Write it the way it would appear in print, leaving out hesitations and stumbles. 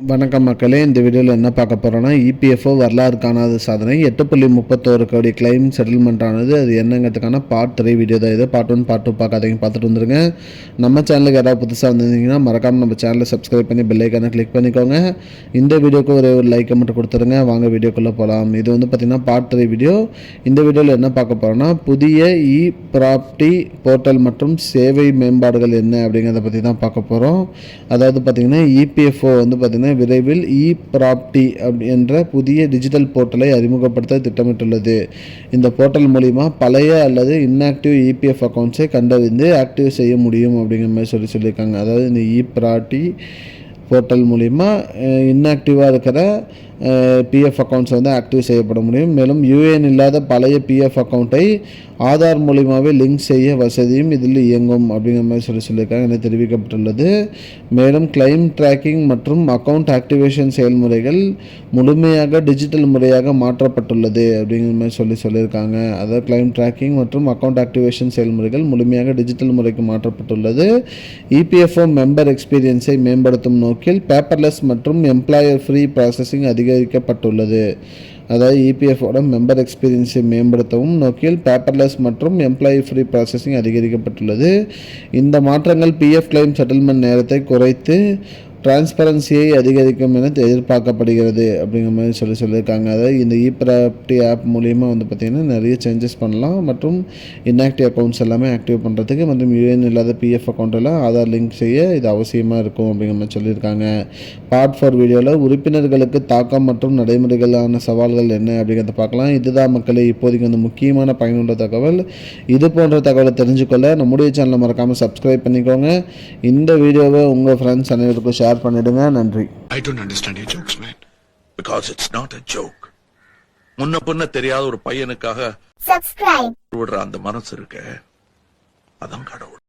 வணக்கம் மக்களே, இந்த வீடியோவில் என்ன பார்க்க போகிறோன்னா, இபிஎஃப்ஓ வரலாறு காணாத சாதனை 8.31 கோடி கிளைம் செட்டில்மெண்ட் ஆனது. அது என்னங்கிறதுக்கான பார்ட் 3 வீடியோ தான் இது. பார்ட் 1 பார்ட் 2 பார்க்காதீங்க, பார்த்துட்டு வந்துருங்க. நம்ம சேனலுக்கு யாராவது புதுசாக வந்திருந்தீங்கன்னா மறக்காமல் நம்ம சேனலை சப்ஸ்கிரைப் பண்ணி பெல் ஐக்கானை கிளிக் பண்ணிக்கோங்க. இந்த வீடியோக்கு ஒரு லைக்கை மட்டும் கொடுத்துருங்க. வாங்க வீடியோக்குள்ளே போகலாம். இது பார்த்திங்கன்னா பார்ட் 3 வீடியோ. இந்த வீடியோவில் என்ன பார்க்க போகிறோன்னா, புதிய ப்ராப்பர்ட்டி போர்ட்டல் மற்றும் சேவை மேம்பாடுகள் என்ன அப்படிங்கிறத பற்றி தான் பார்க்க போகிறோம். அதாவது பார்த்திங்கன்னா இபிஎஃப்ஓ பார்த்திங்கன்னா விரைவில் ப்ராப்பர்ட்டி என்ற புதிய டிஜிட்டல் போர்ட்டலை அறிமுகப்படுத்த திட்டமிட்டுள்ளது. இந்த போர்ட்டல் மூலிமா பழைய அல்லது இன்ஆக்டிவ் இபிஎஃப் அக்கௌண்ட்ஸை கண்டறிந்து ஆக்டிவ் செய்ய முடியும் அப்படிங்கிற மாதிரி சொல்லியிருக்காங்க. அதாவது இந்த ப்ராப்பர்ட்டி போர்ட்டல் மூலிமா இன்ஆக்டிவாக இருக்கிற பிஎஃப் அக்கௌண்ட்ஸ் ஆக்டிவ் செய்யப்பட முடியும். மேலும் யூஏஎன் இல்லாத பழைய பிஎஃப் அக்கௌண்ட்டை ஆதார் மூலிமாவே லிங்க் செய்ய வசதியும் இதில் இயங்கும் அப்படிங்கிற மாதிரி சொல்லியிருக்காங்க என தெரிவிக்கப்பட்டுள்ளது. மேலும் கிளைம் ட்ராக்கிங் மற்றும் அக்கௌண்ட் ஆக்டிவேஷன் செயல்முறைகள் முழுமையாக டிஜிட்டல் முறையாக மாற்றப்பட்டுள்ளது அப்படிங்கிற மாதிரி சொல்லியிருக்காங்க. அதாவது கிளைம் ட்ராக்கிங் மற்றும் அக்கௌண்ட் ஆக்டிவேஷன் செயல்முறைகள் முழுமையாக டிஜிட்டல் முறைக்கு மாற்றப்பட்டுள்ளது. இபிஎஃப்ஓ மெம்பர் எக்ஸ்பீரியன்ஸை மேம்படுத்தும் நோக்கில் பேப்பர்லெஸ் மற்றும் எம்ப்ளாயர் ஃப்ரீ ப்ராசஸிங் அதிகரிக்கப்பட்டுள்ளது. அதாவது இபிஎஃப்ஓட மெம்பர் எக்ஸ்பீரியன்ஸை மேம்படுத்தவும் நோக்கில் பேப்பர்லெஸ் மற்றும் எம்ப்ளாயி ஃப்ரீ ப்ராசஸிங் அதிகரிக்கப்பட்டுள்ளது. இந்த மாற்றங்கள் பிஎஃப் கிளைம் செட்டில்மெண்ட் நேரத்தை குறைத்து டிரான்ஸ்பரன்சியை அதிகரிக்கும் என எதிர்பார்க்கப்படுகிறது அப்படிங்கிற மாதிரி சொல்லியிருக்காங்க. அதாவது இந்த ப்ராப்பர்ட்டி ஆப் மூலிமா பார்த்திங்கன்னா நிறைய சேஞ்சஸ் பண்ணலாம் மற்றும் இன்ஆக்டிவ் அக்கௌண்ட்ஸ் எல்லாமே ஆக்டிவ் பண்ணுறதுக்கு மற்றும் யூஏஎன் இல்லாத பிஎஃப் அக்கௌண்ட்டெல்லாம் ஆதார் லிங்க் செய்ய இது அவசியமாக இருக்கும் அப்படிங்கிற மாதிரி சொல்லியிருக்காங்க. பார்ட் 4 வீடியோவில் உறுப்பினர்களுக்கு தாக்கம் மற்றும் நடைமுறைகளான சவால்கள் என்ன அப்படிங்கிறத பார்க்கலாம். இதுதான் மக்களே இப்போதைக்கு முக்கியமான பயனுள்ள தகவல். இது போன்ற தகவலை தெரிஞ்சுக்கொள்ள நம்முடைய சேனலை மறக்காமல் சப்ஸ்கிரைப் பண்ணிக்கோங்க. இந்த வீடியோவை உங்கள் ஃப்ரெண்ட்ஸ் அனைவருக்கும் ஷேர் பண்ணிடுங்க. நன்றி. I don't understand your jokes, man. Because it's not a joke. முன்ன பின்ன தெரியாத ஒரு பையனுக்காக சப்ஸ்கிரைப் விடுற அந்த மனசு இருக்க, அதான் கடவுள்.